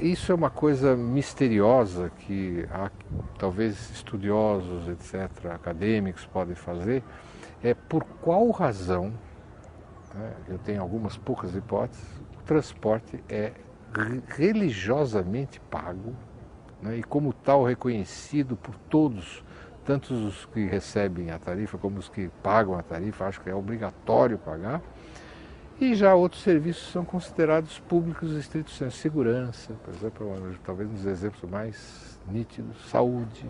Isso é uma coisa misteriosa que talvez estudiosos, etc., acadêmicos podem fazer. É por qual razão, né, eu tenho algumas poucas hipóteses, o transporte é religiosamente pago, né, e como tal reconhecido por todos, tanto os que recebem a tarifa como os que pagam a tarifa, acho que é obrigatório pagar. E já outros serviços são considerados públicos estrito sensu. Segurança, por exemplo, talvez um dos exemplos mais nítidos, saúde,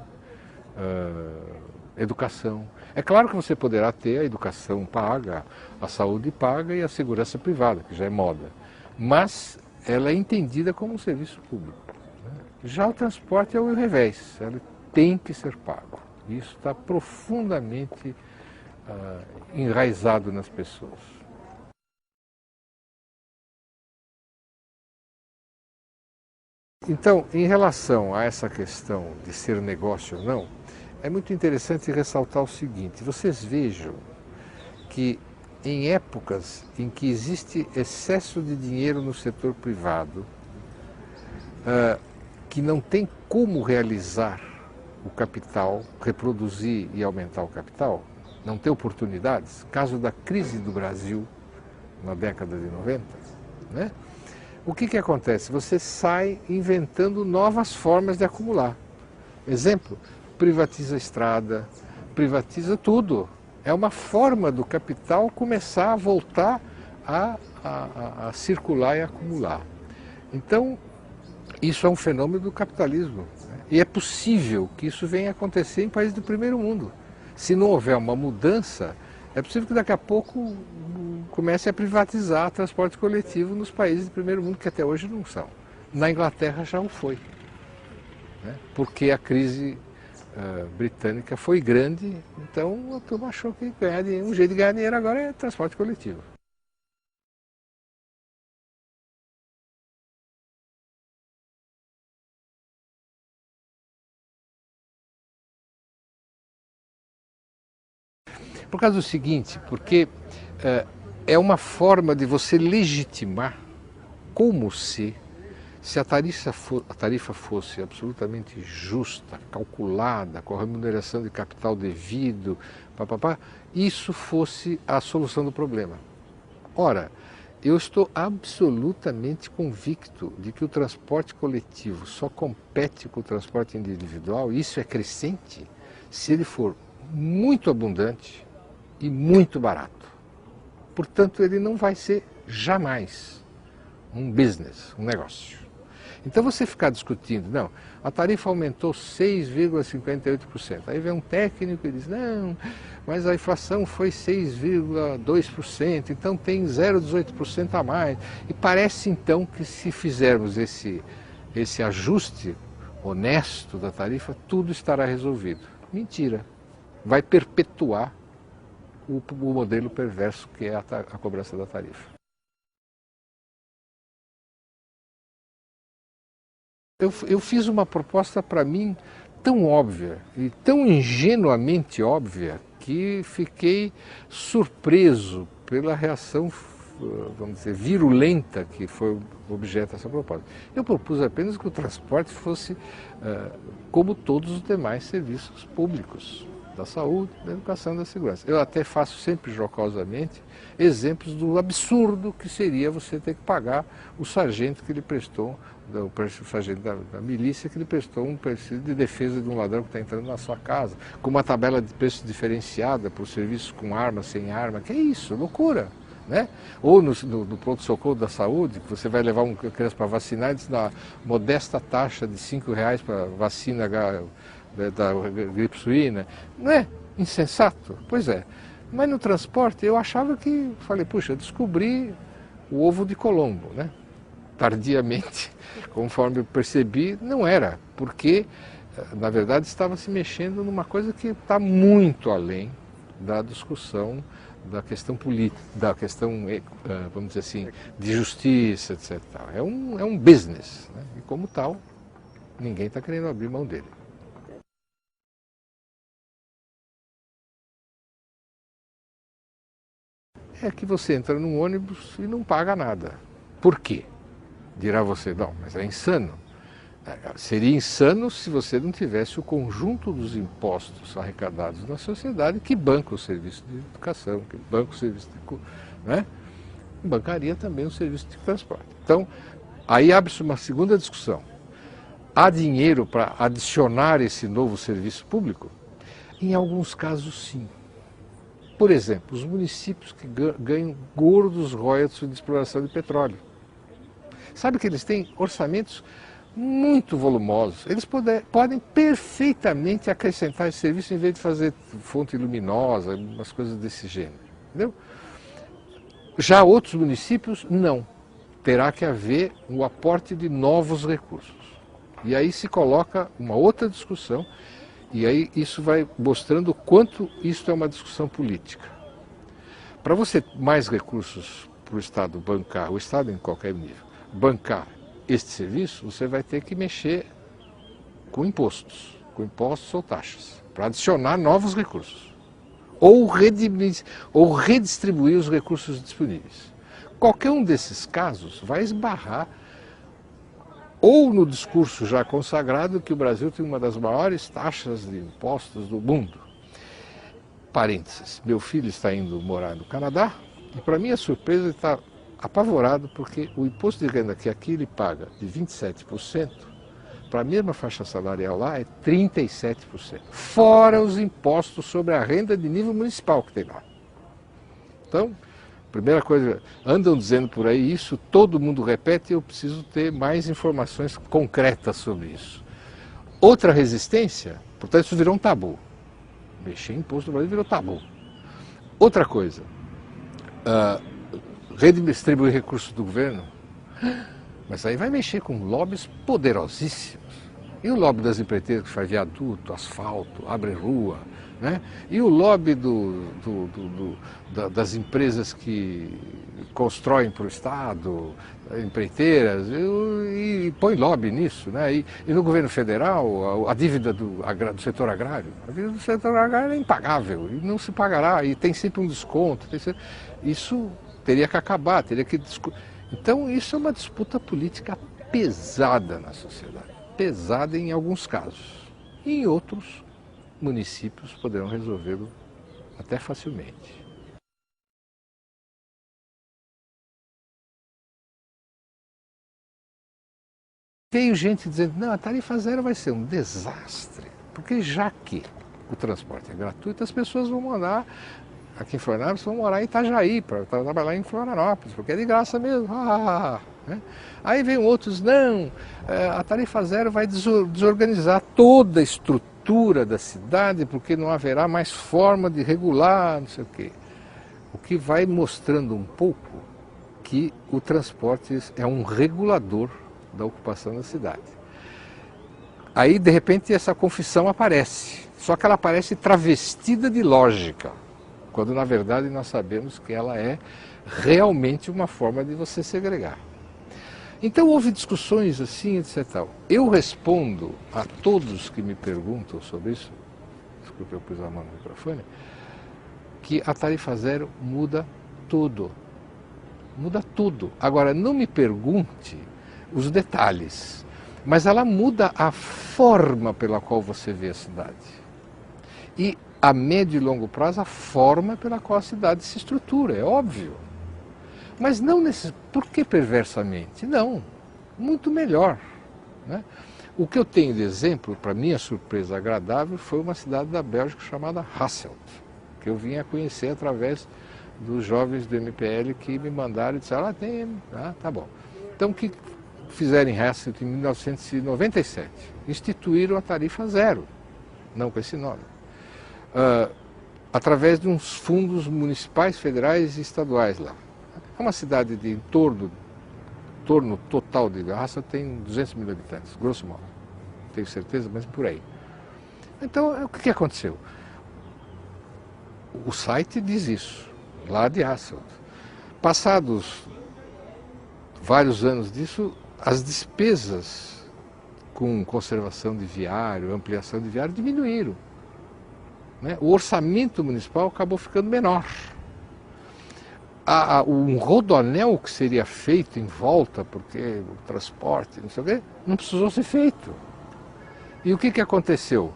educação. É claro que você poderá ter a educação paga, a saúde paga e a segurança privada, que já é moda. Mas ela é entendida como um serviço público. Já o transporte é o revés, ele tem que ser pago. Isso está profundamente enraizado nas pessoas. Então, em relação a essa questão de ser negócio ou não, é muito interessante ressaltar o seguinte: vocês vejam que em épocas em que existe excesso de dinheiro no setor privado, que não tem como realizar o capital, reproduzir e aumentar o capital, não tem oportunidades, caso da crise do Brasil na década de 90, né? O que acontece? Você sai inventando novas formas de acumular. Exemplo, privatiza a estrada, privatiza tudo. É uma forma do capital começar a voltar a circular e acumular. Então, isso é um fenômeno do capitalismo, né? E é possível que isso venha a acontecer em países do primeiro mundo. Se não houver uma mudança, é possível que daqui a pouco comece a privatizar transporte coletivo nos países do primeiro mundo, que até hoje não são. Na Inglaterra já o foi, né? Porque a crise britânica foi grande, então a turma achou que um jeito de ganhar dinheiro agora é transporte coletivo. Por causa do seguinte, porque é uma forma de você legitimar como se a tarifa fosse absolutamente justa, calculada, com a remuneração de capital devido, papapá, isso fosse a solução do problema. Ora, eu estou absolutamente convicto de que o transporte coletivo só compete com o transporte individual, e isso é crescente, se ele for muito abundante e muito barato. Portanto, ele não vai ser jamais um business, um negócio. Então você ficar discutindo, não, a tarifa aumentou 6,58%. Aí vem um técnico e diz, não, mas a inflação foi 6,2%, então tem 0,18% a mais. E parece então que se fizermos esse ajuste honesto da tarifa, tudo estará resolvido. Mentira. Vai perpetuar o modelo perverso que é a cobrança da tarifa. Eu fiz uma proposta para mim tão óbvia e tão ingenuamente óbvia que fiquei surpreso pela reação, vamos dizer, virulenta que foi o objeto dessa proposta. Eu propus apenas que o transporte fosse como todos os demais serviços públicos, da saúde, da educação e da segurança. Eu até faço sempre jocosamente exemplos do absurdo que seria você ter que pagar o sargento que lhe prestou, o sargento da milícia que lhe prestou um perfil de defesa de um ladrão que está entrando na sua casa, com uma tabela de preços diferenciada por serviços com arma, sem arma. Que é isso? Loucura! Né? Ou no pronto-socorro da saúde, que você vai levar uma criança para vacinar e diz na modesta taxa de R$ 5 para vacina da gripe suína. Não é insensato? Pois é. Mas no transporte eu achava que, falei, puxa, descobri o ovo de Colombo, né? Tardiamente, conforme eu percebi, não era, porque na verdade estava se mexendo numa coisa que está muito além da discussão da questão política, da questão, vamos dizer assim, de justiça, etc. É um business, né? E como tal, ninguém está querendo abrir mão dele. É que você entra num ônibus e não paga nada. Por quê? Dirá você, não, mas é insano. Seria insano se você não tivesse o conjunto dos impostos arrecadados na sociedade que banca o serviço de educação, que banca o serviço de... né? Bancaria também o serviço de transporte. Então, aí abre-se uma segunda discussão. Há dinheiro para adicionar esse novo serviço público? Em alguns casos, sim. Por exemplo, os municípios que ganham gordos royalties de exploração de petróleo. Sabe que eles têm orçamentos muito volumosos. Eles podem perfeitamente acrescentar esse serviço em vez de fazer fonte luminosa, umas coisas desse gênero. Entendeu? Já outros municípios, não. Terá que haver o aporte de novos recursos. E aí se coloca uma outra discussão, e aí isso vai mostrando o quanto isso é uma discussão política. Para você mais recursos para o Estado bancar, o Estado em qualquer nível, bancar este serviço, você vai ter que mexer com impostos ou taxas, para adicionar novos recursos. Ou redistribuir os recursos disponíveis. Qualquer um desses casos vai esbarrar ou no discurso já consagrado que o Brasil tem uma das maiores taxas de impostos do mundo. Parênteses, meu filho está indo morar no Canadá e, para minha surpresa, ele está apavorado porque o imposto de renda que aqui ele paga de 27%, para a mesma faixa salarial lá é 37%. Fora os impostos sobre a renda de nível municipal que tem lá. Então, primeira coisa, andam dizendo por aí isso, todo mundo repete e eu preciso ter mais informações concretas sobre isso. Outra resistência, portanto isso virou um tabu. Mexer em imposto no Brasil virou tabu. Outra coisa, redistribuir recursos do governo, mas aí vai mexer com lobbies poderosíssimos. E o lobby das empreiteiras que faz viaduto, asfalto, abre rua, né? E o lobby das empresas que constroem para o Estado, empreiteiras, e põe lobby nisso, né? E no governo federal, a dívida do setor agrário, a dívida do setor agrário é impagável, e não se pagará, e tem sempre um desconto. Isso teria que acabar, teria que discutir. Então isso é uma disputa política pesada na sociedade, pesada em alguns casos. E em outros, municípios poderão resolvê-lo até facilmente. Veio gente dizendo, não, a tarifa zero vai ser um desastre, porque já que o transporte é gratuito, as pessoas vão morar aqui em Florianópolis, vão morar em Itajaí, para trabalhar em Florianópolis, porque é de graça mesmo. Né? Aí vem outros, não, a tarifa zero vai desorganizar toda a estrutura da cidade, porque não haverá mais forma de regular, não sei o quê. O que vai mostrando um pouco que o transporte é um regulador da ocupação da cidade. Aí, de repente, essa confissão aparece, só que ela aparece travestida de lógica, quando na verdade nós sabemos que ela é realmente uma forma de você segregar. Então houve discussões assim, etc. Eu respondo a todos que me perguntam sobre isso, desculpe, eu pus a mão no microfone, que a tarifa zero muda tudo. Muda tudo. Agora, não me pergunte os detalhes, mas ela muda a forma pela qual você vê a cidade. E a médio e longo prazo, a forma pela qual a cidade se estrutura, é óbvio. Mas não por que perversamente? Não, muito melhor. Né? O que eu tenho de exemplo, para minha surpresa agradável, foi uma cidade da Bélgica chamada Hasselt, que eu vim a conhecer através dos jovens do MPL que me mandaram e disseram, tá bom. Então o que fizeram em Hasselt em 1997? Instituíram a tarifa zero, não com esse nome. Através de uns fundos municipais, federais e estaduais lá. É uma cidade de em torno total de Hasselt tem 200 mil habitantes, grosso modo. Não tenho certeza, mas por aí. Então, o que aconteceu? O site diz isso, lá de Hasselt. Passados vários anos disso, as despesas com conservação de viário, ampliação de viário diminuíram. Né? O orçamento municipal acabou ficando menor. Um rodoanel que seria feito em volta, porque o transporte, não sei o quê, não precisou ser feito. E o que aconteceu?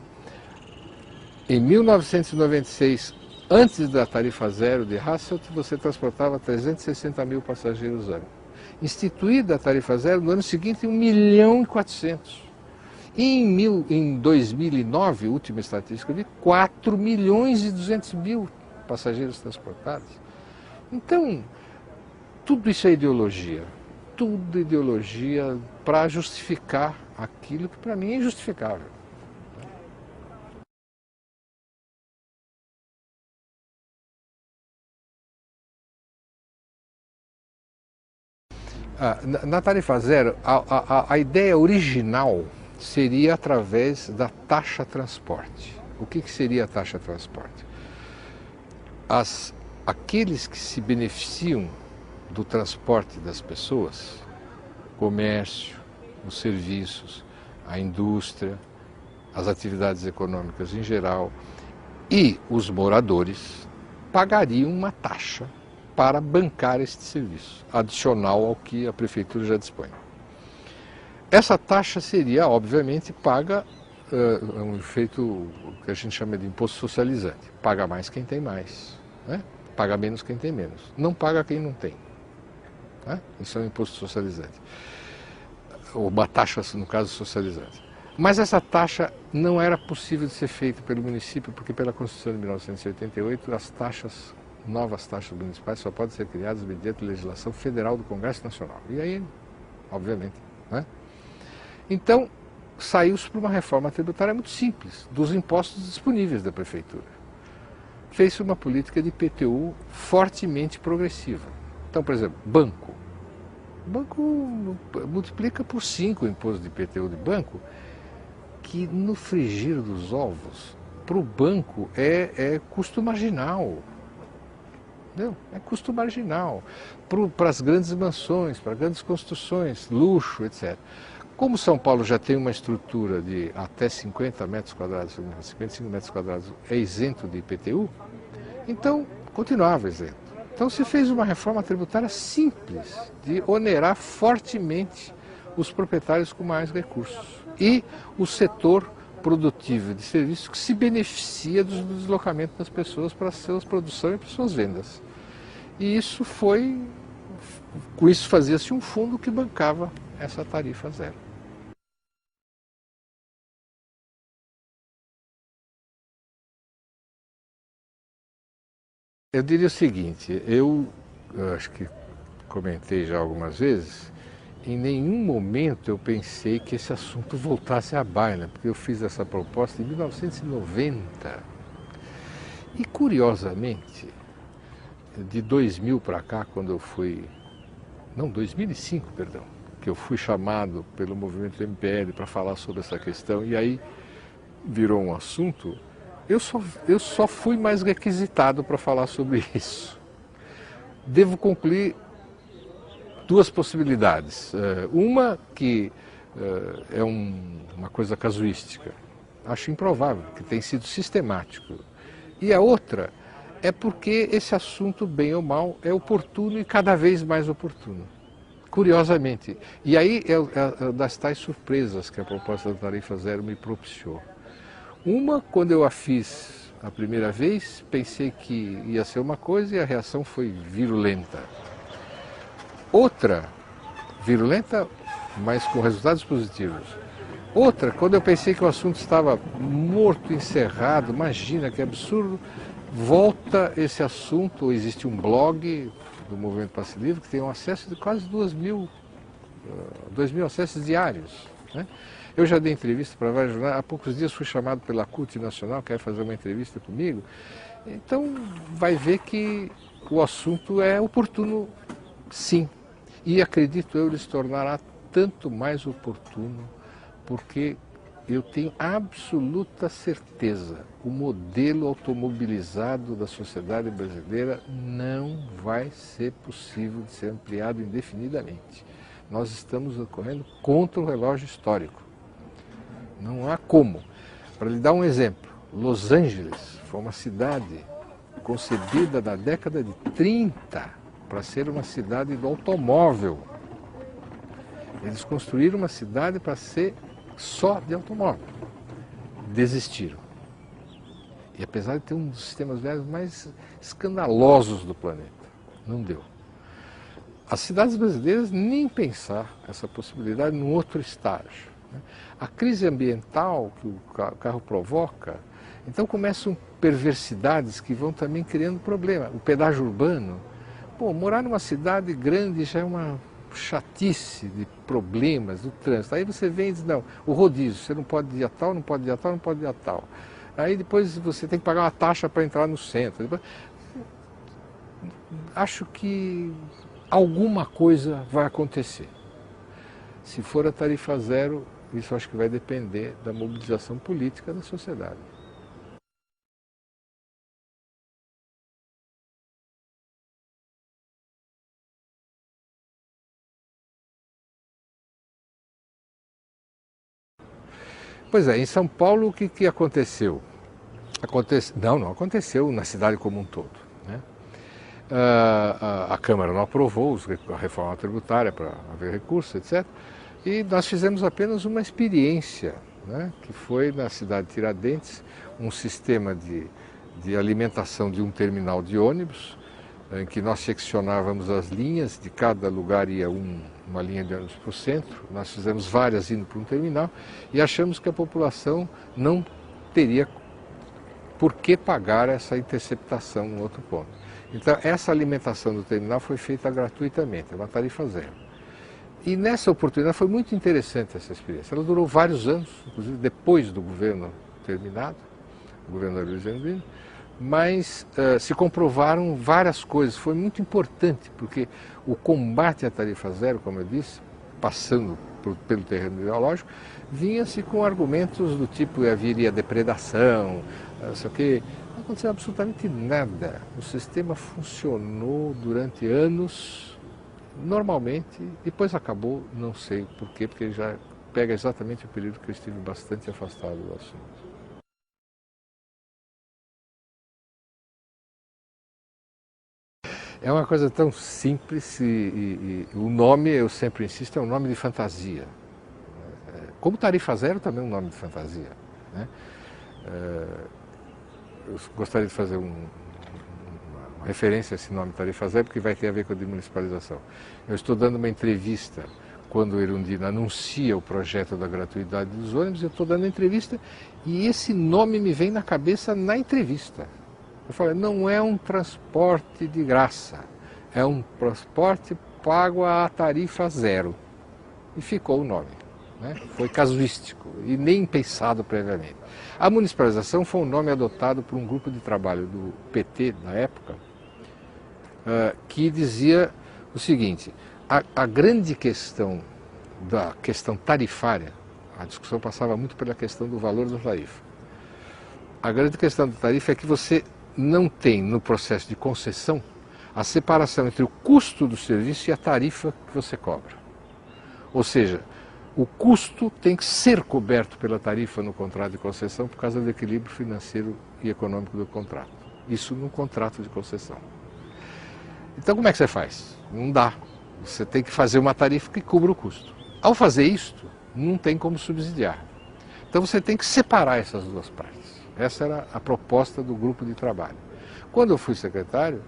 Em 1996, antes da tarifa zero de Hasselt, você transportava 360 mil passageiros ano. Instituída a tarifa zero, no ano seguinte, 1.400.000. Em 2009, última estatística, eu vi 4.200.000 passageiros transportados. Então, tudo isso é ideologia. Tudo ideologia para justificar aquilo que para mim é injustificável. Na tarifa zero, a ideia original seria através da taxa transporte. O que seria a taxa transporte? Aqueles que se beneficiam do transporte das pessoas, comércio, os serviços, a indústria, as atividades econômicas em geral e os moradores pagariam uma taxa para bancar este serviço, adicional ao que a prefeitura já dispõe. Essa taxa seria, obviamente, paga, um efeito que a gente chama de imposto socializante. Paga mais quem tem mais, né? Paga menos quem tem menos. Não paga quem não tem. Né? Isso é um imposto socializante. Ou uma taxa, no caso, socializante. Mas essa taxa não era possível de ser feita pelo município, porque pela Constituição de 1988, as taxas, novas taxas municipais, só podem ser criadas mediante legislação federal do Congresso Nacional. E aí, obviamente, né? Então, saiu-se para uma reforma tributária muito simples, dos impostos disponíveis da prefeitura. Fez-se uma política de IPTU fortemente progressiva. Então, por exemplo, banco. O banco multiplica por 5 o imposto de IPTU de banco, que no frigir dos ovos, para o banco é custo marginal. Entendeu? É custo marginal. Para as grandes mansões, para grandes construções, luxo, etc. Como São Paulo já tem uma estrutura de até 50 metros quadrados, 55 metros quadrados, é isento de IPTU, então continuava isento. Então se fez uma reforma tributária simples, de onerar fortemente os proprietários com mais recursos. E o setor produtivo de serviços que se beneficia do deslocamento das pessoas para suas produções e para suas vendas. E isso com isso fazia-se um fundo que bancava essa tarifa zero. Eu diria o seguinte, eu acho que comentei já algumas vezes, em nenhum momento eu pensei que esse assunto voltasse à baila, porque eu fiz essa proposta em 1990. E curiosamente, de 2000 para cá, quando eu fui, não, 2005, perdão, que eu fui chamado pelo movimento MPL para falar sobre essa questão, e aí virou um assunto, eu só fui mais requisitado para falar sobre isso. Devo concluir duas possibilidades. Uma que é uma coisa casuística, acho improvável, que tem sido sistemático. E a outra é porque esse assunto, bem ou mal, é oportuno e cada vez mais oportuno. Curiosamente. E aí é das tais surpresas que a proposta da tarifa zero me propiciou. Uma, quando eu a fiz a primeira vez, pensei que ia ser uma coisa e a reação foi virulenta. Outra, virulenta, mas com resultados positivos. Outra, quando eu pensei que o assunto estava morto, encerrado, imagina que absurdo, volta esse assunto, existe um blog do Movimento Passe Livre que tem um acesso de quase 2.000 acessos diários, né? Eu já dei entrevista para vários jornais, há poucos dias fui chamado pela CUT Nacional, quer fazer uma entrevista comigo, então vai ver que o assunto é oportuno, sim, e acredito eu ele se tornará tanto mais oportuno, porque eu tenho absoluta certeza, o modelo automobilizado da sociedade brasileira não vai ser possível de ser ampliado indefinidamente. Nós estamos correndo contra o relógio histórico. Não há como. Para lhe dar um exemplo, Los Angeles foi uma cidade concebida na década de 30 para ser uma cidade do automóvel. Eles construíram uma cidade para ser só de automóvel. Desistiram. E apesar de ter um dos sistemas viários mais escandalosos do planeta, não deu. As cidades brasileiras nem pensar essa possibilidade num outro estágio. A crise ambiental que o carro provoca, então começam perversidades que vão também criando problema. O pedágio urbano, morar numa cidade grande já é uma chatice de problemas do trânsito. Aí você vem e diz, não, o rodízio, você não pode ir a tal, não pode ir a tal, não pode ir a tal. Aí depois você tem que pagar uma taxa para entrar no centro. Acho que alguma coisa vai acontecer. Se for a tarifa zero, isso acho que vai depender da mobilização política da sociedade. Pois é, em São Paulo o que aconteceu? Não aconteceu na cidade como um todo, né? A Câmara não aprovou a reforma tributária para haver recurso, etc. E nós fizemos apenas uma experiência, né, que foi na cidade de Tiradentes, um sistema de alimentação de um terminal de ônibus, em que nós seccionávamos as linhas, de cada lugar ia uma linha de ônibus para o centro, nós fizemos várias indo para um terminal e achamos que a população não teria por que pagar essa interceptação no outro ponto. Então, essa alimentação do terminal foi feita gratuitamente, é uma tarifa zero. E nessa oportunidade foi muito interessante essa experiência. Ela durou vários anos, inclusive depois do governo terminado, o governo da Luiz Erundina, mas se comprovaram várias coisas. Foi muito importante, porque o combate à tarifa zero, como eu disse, passando pelo terreno ideológico, vinha-se com argumentos do tipo haveria depredação, não sei o quê. Não aconteceu absolutamente nada. O sistema funcionou durante anos, normalmente, depois acabou, não sei porquê, porque ele já pega exatamente o período que eu estive bastante afastado do assunto. É uma coisa tão simples e o nome, eu sempre insisto, é um nome de fantasia. Como tarifa zero também é um nome de fantasia, né? Eu gostaria de fazer uma referência a esse nome tarifa zero, porque vai ter a ver com a desmunicipalização. Eu estou dando uma entrevista quando o Erundina anuncia o projeto da gratuidade dos ônibus, eu estou dando a entrevista e esse nome me vem na cabeça na entrevista. Eu falei, não é um transporte de graça, é um transporte pago a tarifa zero. E ficou o nome, né? Foi casuístico e nem pensado previamente. A municipalização foi um nome adotado por um grupo de trabalho do PT na época, que dizia o seguinte, a grande questão da questão tarifária, a discussão passava muito pela questão do valor da tarifa. A grande questão da tarifa é que você não tem no processo de concessão a separação entre o custo do serviço e a tarifa que você cobra. Ou seja, o custo tem que ser coberto pela tarifa no contrato de concessão por causa do equilíbrio financeiro e econômico do contrato. Isso no contrato de concessão. Então como é que você faz? Não dá. Você tem que fazer uma tarifa que cubra o custo. Ao fazer isto, não tem como subsidiar. Então você tem que separar essas duas partes. Essa era a proposta do grupo de trabalho. Quando eu fui secretário,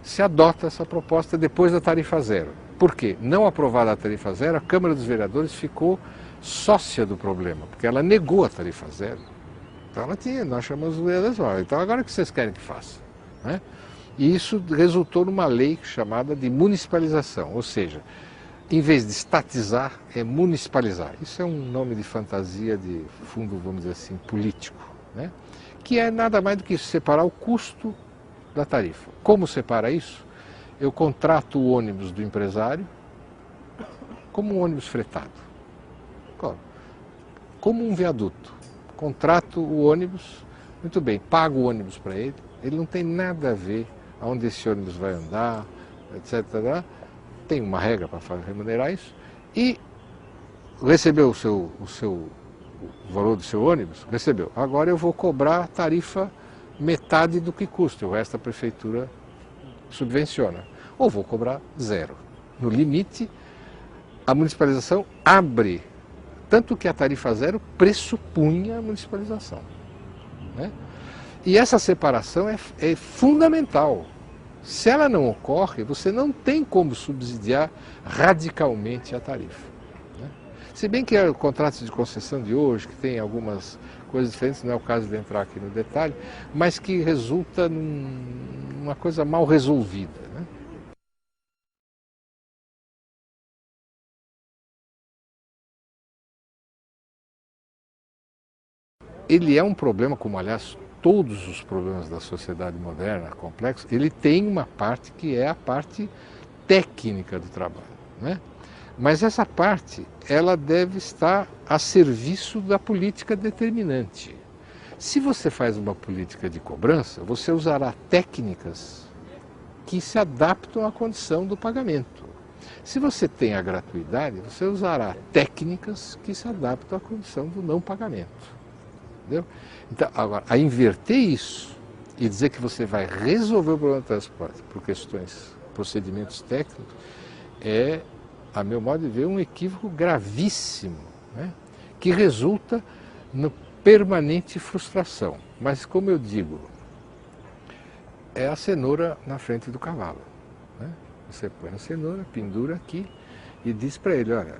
se adota essa proposta depois da tarifa zero. Por quê? Não aprovada a tarifa zero, a Câmara dos Vereadores ficou sócia do problema, porque ela negou a tarifa zero. Então nós chamamos os vereadores, então agora o que vocês querem que faça? Né? E isso resultou numa lei chamada de municipalização, ou seja, em vez de estatizar, é municipalizar. Isso é um nome de fantasia de fundo, vamos dizer assim, político, né? Que é nada mais do que separar o custo da tarifa. Como separa isso? Eu contrato o ônibus do empresário como um ônibus fretado, como um viaduto. Contrato o ônibus, muito bem, pago o ônibus para ele, ele não tem nada a ver aonde esse ônibus vai andar, etc. Tem uma regra para remunerar isso, e recebeu o valor do seu ônibus, recebeu. Agora eu vou cobrar a tarifa metade do que custa, o resto a prefeitura subvenciona. ou vou cobrar zero. No limite, a municipalização abre, tanto que a tarifa zero pressupunha a municipalização, né? E essa separação é fundamental. Se ela não ocorre, você não tem como subsidiar radicalmente a tarifa, né? Se bem que o contrato de concessão de hoje, que tem algumas coisas diferentes, não é o caso de entrar aqui no detalhe, mas que resulta numa coisa mal resolvida, né? Ele é um problema, como aliás todos os problemas da sociedade moderna, complexos, ele tem uma parte que é a parte técnica do trabalho, né? Mas essa parte, ela deve estar a serviço da política determinante. Se você faz uma política de cobrança, você usará técnicas que se adaptam à condição do pagamento. Se você tem a gratuidade, você usará técnicas que se adaptam à condição do não pagamento. Entendeu? Então, agora, a inverter isso e dizer que você vai resolver o problema do transporte por questões, procedimentos técnicos, é, a meu modo de ver, um equívoco gravíssimo, né? Que resulta na permanente frustração. Mas, como eu digo, é a cenoura na frente do cavalo, né? Você põe a cenoura, pendura aqui e diz para ele, olha,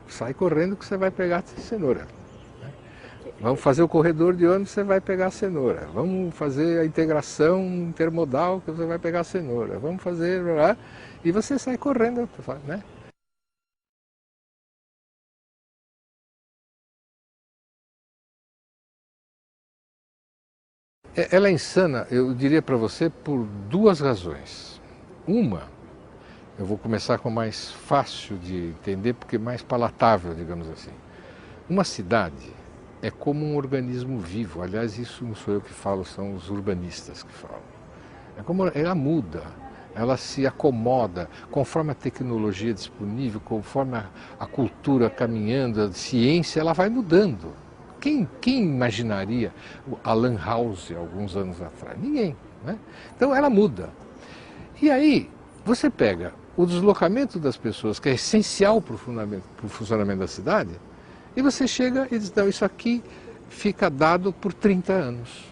sai correndo que você vai pegar a cenoura. Vamos fazer o corredor de ônibus, você vai pegar a cenoura. Vamos fazer a integração intermodal, que você vai pegar a cenoura. Vamos fazer... E você sai correndo, né? Ela é insana, eu diria para você, por duas razões. Uma, eu vou começar com o mais fácil de entender, porque é mais palatável, digamos assim. Uma cidade é como um organismo vivo. Aliás, isso não sou eu que falo, são os urbanistas que falam. É como ela muda, ela se acomoda conforme a tecnologia disponível, conforme a cultura caminhando, a ciência, ela vai mudando. Quem imaginaria o Alan House alguns anos atrás? Ninguém, né? Então ela muda. E aí você pega o deslocamento das pessoas, que é essencial para o funcionamento da cidade, e você chega e diz, não, isso aqui fica dado por 30 anos.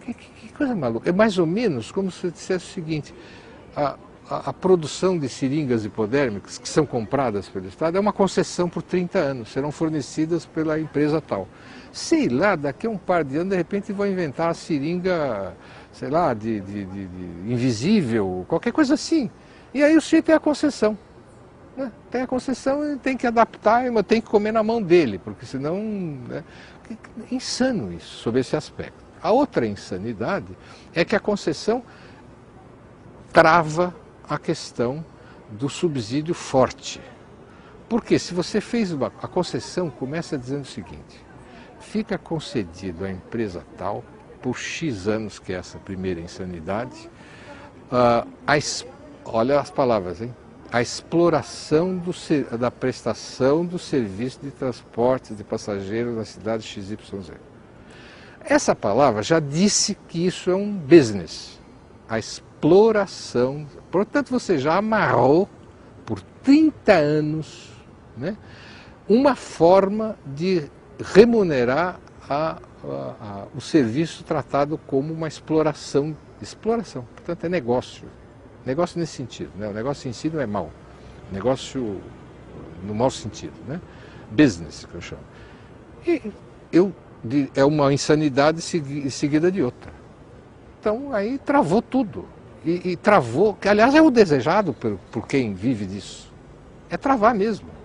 Que coisa maluca. É mais ou menos como se eu dissesse o seguinte, a produção de seringas hipodérmicas que são compradas pelo Estado é uma concessão por 30 anos, serão fornecidas pela empresa tal. Sei lá, daqui a um par de anos, de repente, vão inventar a seringa, sei lá, de invisível, qualquer coisa assim. E aí o sujeito tem a concessão. Tem a concessão e tem que adaptar, mas tem que comer na mão dele, porque senão... Né? É insano isso, sob esse aspecto. A outra insanidade é que a concessão trava a questão do subsídio forte. Porque se você fez a concessão, começa dizendo o seguinte, fica concedido à empresa tal, por X anos, que é essa primeira insanidade, olha as palavras, hein? A exploração da prestação do serviço de transporte de passageiros na cidade XYZ. Essa palavra já disse que isso é um business, a exploração. Portanto, você já amarrou por 30 anos, né, uma forma de remunerar o serviço tratado como uma exploração. Exploração, portanto, é negócio. Negócio nesse sentido, né? O negócio em si não é mau. Negócio no mau sentido, né? Business, que eu chamo. E é uma insanidade seguida de outra. Então aí travou tudo. E travou, que aliás é o desejado por quem vive disso. É travar mesmo.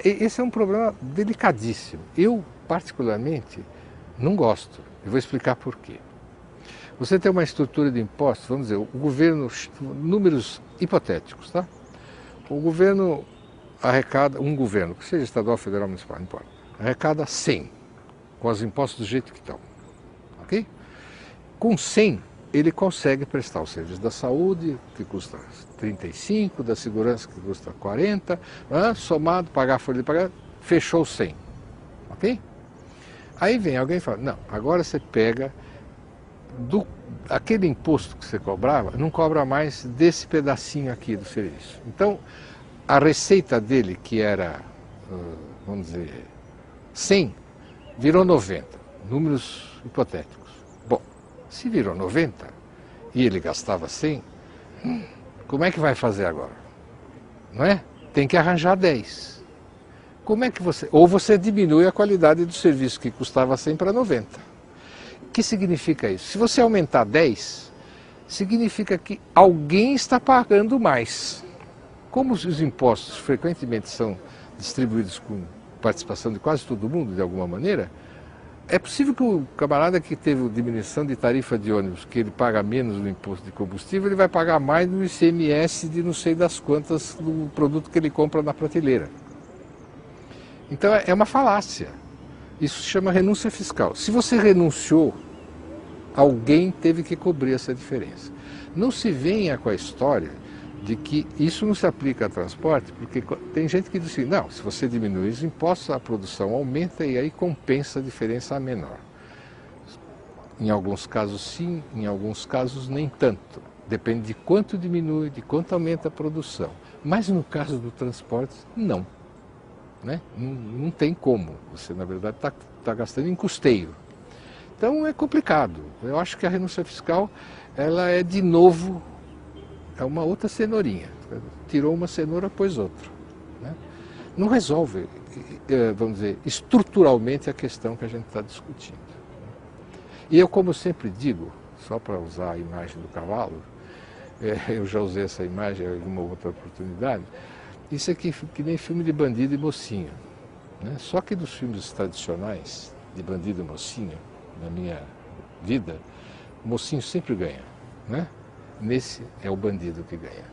Esse é um problema delicadíssimo. Eu, particularmente, não gosto. Eu vou explicar por quê. Você tem uma estrutura de impostos, vamos dizer, o governo, números hipotéticos, tá? O governo arrecada, um governo, que seja estadual, federal, municipal, não importa, arrecada 100, com os impostos do jeito que estão, ok? Com 100, ele consegue prestar o serviço da saúde, que custa 35, da segurança, que custa 40, somado, pagar a folha de pagamento, fechou 100. Ok? Aí vem alguém e fala, não, agora você pega aquele imposto que você cobrava, não cobra mais desse pedacinho aqui do serviço. Então, a receita dele, que era, vamos dizer, 100, virou 90, números hipotéticos. Bom, se virou 90 e ele gastava 100, como é que vai fazer agora? Não é? Tem que arranjar 10. Como é que você... Ou você diminui a qualidade do serviço que custava 100 para 90. O que significa isso? Se você aumentar 10, significa que alguém está pagando mais. Como os impostos frequentemente são distribuídos com participação de quase todo mundo, de alguma maneira, é possível que o camarada que teve diminuição de tarifa de ônibus, que ele paga menos no imposto de combustível, ele vai pagar mais no ICMS de não sei das quantas do produto que ele compra na prateleira. Então é uma falácia. Isso se chama renúncia fiscal. Se você renunciou, alguém teve que cobrir essa diferença. Não se venha com a história de que isso não se aplica a transporte, porque tem gente que diz assim, não, se você diminui os impostos, a produção aumenta e aí compensa a diferença menor. Em alguns casos sim, em alguns casos nem tanto. Depende de quanto diminui, de quanto aumenta a produção. Mas no caso do transporte, não. Né? Não tem como. Você, na verdade, está gastando em custeio. Então é complicado. Eu acho que a renúncia fiscal, ela é de novo... É uma outra cenourinha. Tirou uma cenoura, pôs outra. Né? Não resolve, vamos dizer, estruturalmente a questão que a gente está discutindo. E eu, como sempre digo, só para usar a imagem do cavalo, eu já usei essa imagem em alguma outra oportunidade, isso aqui que nem filme de bandido e mocinho. Né? Só que dos filmes tradicionais de bandido e mocinho, na minha vida, o mocinho sempre ganha. Né? Nesse é o bandido que ganha.